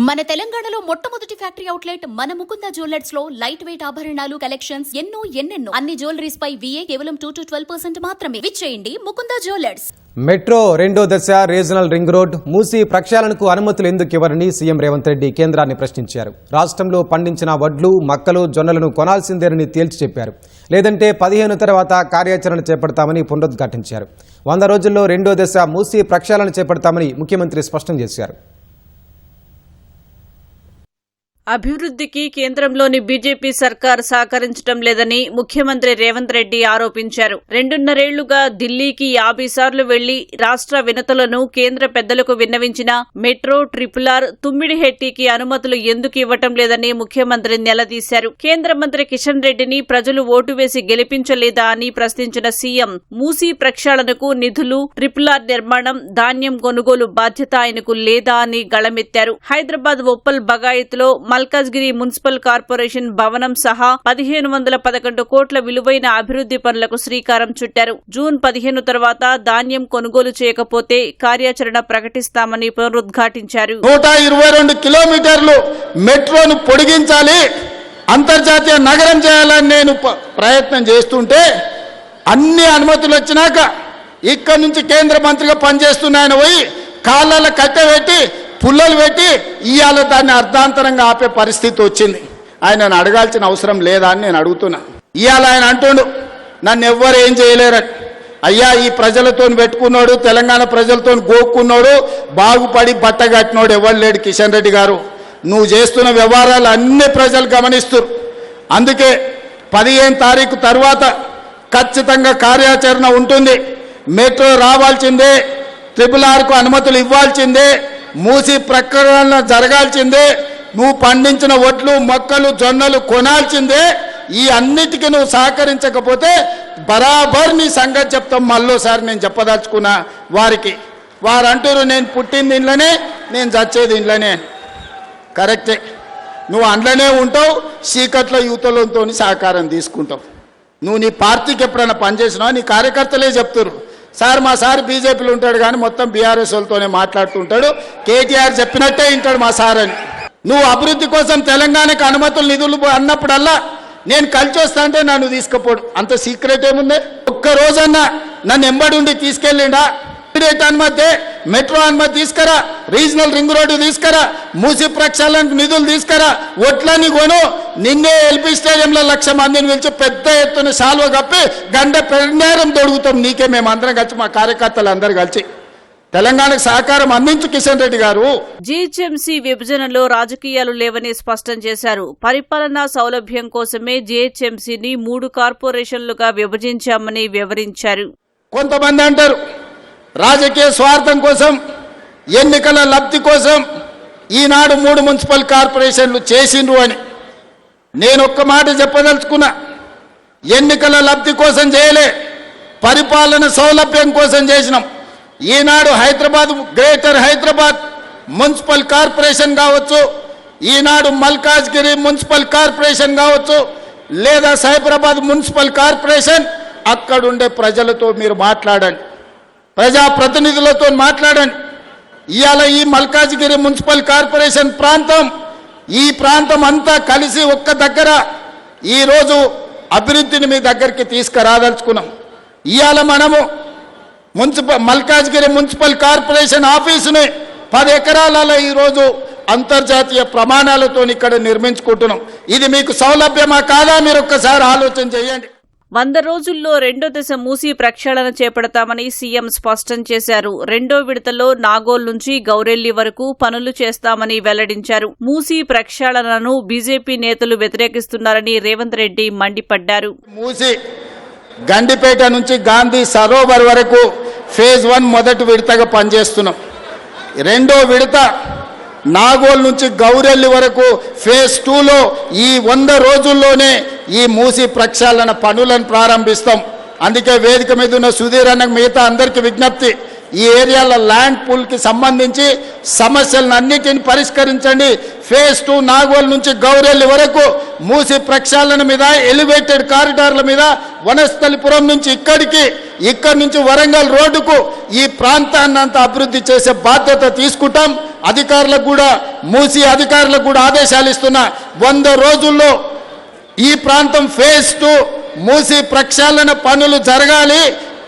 మన తెలంగాణలో మొట్టమొదటి ఫ్యాక్టరీ అవుట్లెట్ మన ముకుంద జ్యువెలర్స్ లో లైట్ వెయిట్ ఆభరణాలు కలెక్షన్స్ ఎన్నెన్నో అన్ని జ్యువెలరీస్ పై VA కేవలం 2 to 12% మాత్రమే. విచ్చేయండి ముకుంద జ్యువెలర్స్. మెట్రో రెండో దశ రీజనల్ రింగ్ రోడ్ మూసి ప్రక్షాళనకు అనుమతులు ఎందుకు ఇవ్వరని సీఎం రేవంత్ రెడ్డి కేంద్రాన్ని ప్రశ్నించారు. రాష్ట్రంలో పండించిన వడ్లు, మక్కలు, జొన్నలను కొనాల్సిందేనని తేల్చి చెప్పారు. లేదంటే 15 తర్వాత కార్యాచరణ చేపడతామని పునరుద్ఘాటించారు. 100 రోజుల్లో రెండో దశ మూసి ప్రక్షాళన చేపడతామని ముఖ్యమంత్రి స్పష్టం చేశారు. అభివృద్ధికి కేంద్రంలోని బీజేపీ సర్కార్ సహకరించడం లేదని ముఖ్యమంత్రి రేవంత్ రెడ్డి ఆరోపించారు. 2.5 ఏళ్లుగా ఢిల్లీకి 50 సార్లు వెళ్లి రాష్ట్ర వినతులను కేంద్ర పెద్దలకు విన్నవించిన మెట్రో, RRR, తుమ్మిడిహెట్టికి అనుమతులు ఎందుకు ఇవ్వటం లేదని ముఖ్యమంత్రి నిలదీశారు. కేంద్ర మంత్రి కిషన్ రెడ్డిని ప్రజలు ఓటు వేసి గెలిపించలేదా అని ప్రశ్నించిన సీఎం మూసీ ప్రక్షాళనకు నిధులు, RRR నిర్మాణం, ధాన్యం కొనుగోలు బాధ్యత ఆయనకు లేదా అని గళమెత్తారు. హైదరాబాద్ ఉప్పల్ బగాయత్లో మల్కాజ్గిరి మున్సిపల్ కార్పొరేషన్ భవనం సహా 1511 కోట్ల విలువైన అభివృద్ధి పనులకు శ్రీకారం చుట్టారు. జూన్ 15 తర్వాత ధాన్యం కొనుగోలు చేయకపోతే కార్యాచరణ ప్రకటిస్తామని పునరుద్ఘాటించారు. 122 కిలోమీటర్లు మెట్రోను పొడిగించాలి, అంతర్జాతీయ నగరం చేయాలని నేను ప్రయత్నం చేస్తుంటే అన్ని అనుమతులు వచ్చినాక ఇక్కడి నుంచి కేంద్ర మంత్రిగా పనిచేస్తున్నాయని పోయి కాళ్ళ కట్టెపెట్టి పుల్లలు పెట్టి ఇవాళ దాన్ని అర్ధాంతరంగా ఆపే పరిస్థితి వచ్చింది. ఆయనను అడగాల్సిన అవసరం లేదా అని నేను అడుగుతున్నా. ఇవాళ ఆయన అంటుండు నన్ను ఎవ్వరు ఏం చేయలేరని. అయ్యా, ఈ ప్రజలతో పెట్టుకున్నాడు, తెలంగాణ ప్రజలతో గోక్కున్నాడు, బాగుపడి బట్టగట్టినోడు ఎవరు లేడు కిషన్ రెడ్డి గారు. నువ్వు చేస్తున్న వ్యవహారాలు అన్ని ప్రజలు గమనిస్తారు. అందుకే 15 తారీఖు తర్వాత ఖచ్చితంగా కార్యాచరణ ఉంటుంది. మెట్రో రావాల్సిందే, RRRకు అనుమతులు ఇవ్వాల్సిందే, మూసి ప్రక్షాళన జరగాల్సిందే, నువ్వు పండించిన వడ్లు, మొక్కలు, జొన్నలు కొనాల్సిందే. ఈ అన్నిటికీ నువ్వు సహకరించకపోతే బరాబర్ నీ సంగతి చెప్తాం. మళ్ళోసారి నేను చెప్పదలుచుకున్నా వారికి. వారు అంటారు నేను పుట్టింది ఇంట్లోనే, నేను చచ్చేది ఇంట్లోనే. కరెక్టే, నువ్వు అందులోనే ఉంటావు, చీకట్లో యువతలతో సహకారం తీసుకుంటావు. నువ్వు నీ పార్టీకి ఎప్పుడైనా పనిచేసినావు, నీ కార్యకర్తలే చెప్తారు సార్ మా సార్ బీజేపీలో ఉంటాడు కానీ మొత్తం బీఆర్ఎస్ వాళ్ళతోనే మాట్లాడుతుంటాడు, కేటీఆర్ చెప్పినట్టే వింటాడు మా సార్ అని. నువ్వు అభివృద్ధి కోసం తెలంగాణకు అనుమతులు, నిధులు అన్నప్పుడల్లా నేను కలిసి వస్తా అంటే నన్ను తీసుకుపోడు. అంత సీక్రెట్ ఏముంది? ఒక్క రోజన్నా నన్ను ఎంబడి ఉండి తీసుకెళ్ళిండా? అనుమతి, మెట్రో అనుమతి తీసుకురా, రీజనల్ రింగ్ రోడ్డు తీసుకురా, మూసి ప్రక్షాళనకు నిధులు తీసుకురా, ఒట్లని కొను. నిన్నే ఎల్పీ స్టేడియంలో 1,00,000 మందిని పిలిచి పెద్ద ఎత్తున సాల్వ కప్పి గంట పెండారం తొడుగుతాం నీకే. మేము అందరం కలిసి, మా కార్యకర్తలు అందరూ కలిసి తెలంగాణకు సహకారం అందించు కిషన్ రెడ్డి గారు. జీహెచ్ఎంసీ విభజనలో రాజకీయాలు లేవని స్పష్టం చేశారు. పరిపాలనా సౌలభ్యం కోసమే జీహెచ్ఎంసీని 3 కార్పొరేషన్లుగా విభజించామని వివరించారు. కొంతమంది అంటారు రాజకీయ స్వార్థం కోసం, ఎన్నికల లబ్ధి కోసం ఈనాడు 3 మున్సిపల్ కార్పొరేషన్లు చేసిండ్రు అని. నేను ఒక్క మాట చెప్పదలుచుకున్నా, ఎన్నికల లబ్ధి కోసం చేయలే, పరిపాలన సౌలభ్యం కోసం చేసినాం. ఈనాడు Hyderabad, greater Hyderabad municipal corporation కావచ్చు, ఈనాడు మల్కాజ్గిరి మున్సిపల్ కార్పొరేషన్ కావచ్చు, లేదా సైబరాబాద్ మున్సిపల్ కార్పొరేషన్, అక్కడుండే ప్రజలతో మీరు మాట్లాడండి, ప్రజాప్రతినిధులతో మాట్లాడండి. ఇవాళ ఈ మల్కాజ్గిరి మున్సిపల్ కార్పొరేషన్ ప్రాంతం, ఈ ప్రాంతం అంతా కలిసి ఒక్క దగ్గర ఈరోజు అభివృద్ధిని మీ దగ్గరికి తీసుకురాదలుచుకున్నాం. ఇవాళ మనము మల్కాజ్గిరి మున్సిపల్ కార్పొరేషన్ ఆఫీసుని 10 ఎకరాలలో ఈరోజు అంతర్జాతీయ ప్రమాణాలతో ఇక్కడ నిర్మించుకుంటున్నాం. ఇది మీకు సౌలభ్యమా కాదా? మీరు ఒక్కసారి ఆలోచన చేయండి. 100 రోజుల్లో రెండో దశ మూసీ ప్రక్షాళన చేపడతామని సీఎం స్పష్టం చేశారు. రెండో విడతలో నాగోల్ నుంచి గౌరెల్లి వరకు పనులు చేస్తామని వెల్లడించారు. మూసీ ప్రక్షాళనను బీజేపీ నేతలు వ్యతిరేకిస్తున్నారని రేవంత్ రెడ్డి మండిపడ్డారు. మూసీ గండిపేట నుంచి గాంధీ సరోవర్ వరకు ఫేజ్ 1 మొదటి విడతగా పనిచేస్తున్నాం. రెండో విడత నాగోల్ నుంచి గౌరెల్లి వరకు ఫేజ్ 2లో ఈ 100 రోజుల్లోనే ఈ మూసి ప్రక్షాళన పనులను ప్రారంభిస్తాం. అందుకే వేదిక మీద ఉన్న సుధీర్ అన్న మిగతా అందరికీ విజ్ఞప్తి, ఈ ఏరియాలో ల్యాండ్ పూల్కి సంబంధించి సమస్యలను అన్నిటిని పరిష్కరించండి. ఫేజ్ 2 నాగోల్ నుంచి గౌరెల్లి వరకు మూసి ప్రక్షాళన మీద, ఎలివేటెడ్ కారిడార్ల మీద, వనస్థలిపురం నుంచి ఇక్కడి నుంచి వరంగల్ రోడ్డుకు ఈ ప్రాంతాన్ని అంతా అభివృద్ధి చేసే బాధ్యత తీసుకుంటాం. అధికారులకు కూడా మూసి అధికారులకు కూడా ఆదేశాలు ఇస్తున్నా. 100 రోజుల్లో ఈ ప్రాంతం ఫేజ్ 2 మూసి ప్రక్షాళన పనులు జరగాలి.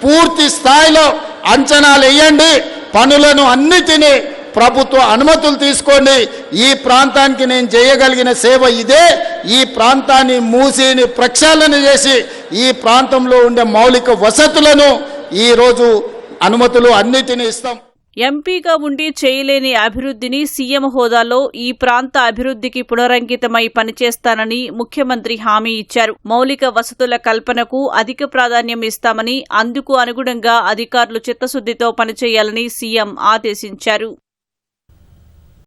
పూర్తి స్థాయిలో అంచనాలు వేయండి. పనులను అన్నిటినీ ప్రభుత్వ అనుమతులు తీసుకోండి. ఈ ప్రాంతానికి నేను చేయగలిగిన సేవ ఇదే. ఈ ప్రాంతాన్ని మూసిని ప్రక్షాళన చేసి ఈ ప్రాంతంలో ఉండే మౌలిక వసతులను ఈరోజు అనుమతులు అన్నిటినీ ఇస్తాం. ఎంపీగా ఉండి చేయలేని అభివృద్ధిని సీఎం హోదాలో ఈ ప్రాంత అభివృద్ధికి పునరంకితమై పనిచేస్తానని ముఖ్యమంత్రి హామీ ఇచ్చారు. మౌలిక వసతుల కల్పనకు అధిక ప్రాధాన్యం ఇస్తామని, అందుకు అనుగుణంగా అధికారులు చిత్తశుద్ధితో పనిచేయాలని సీఎం ఆదేశించారు.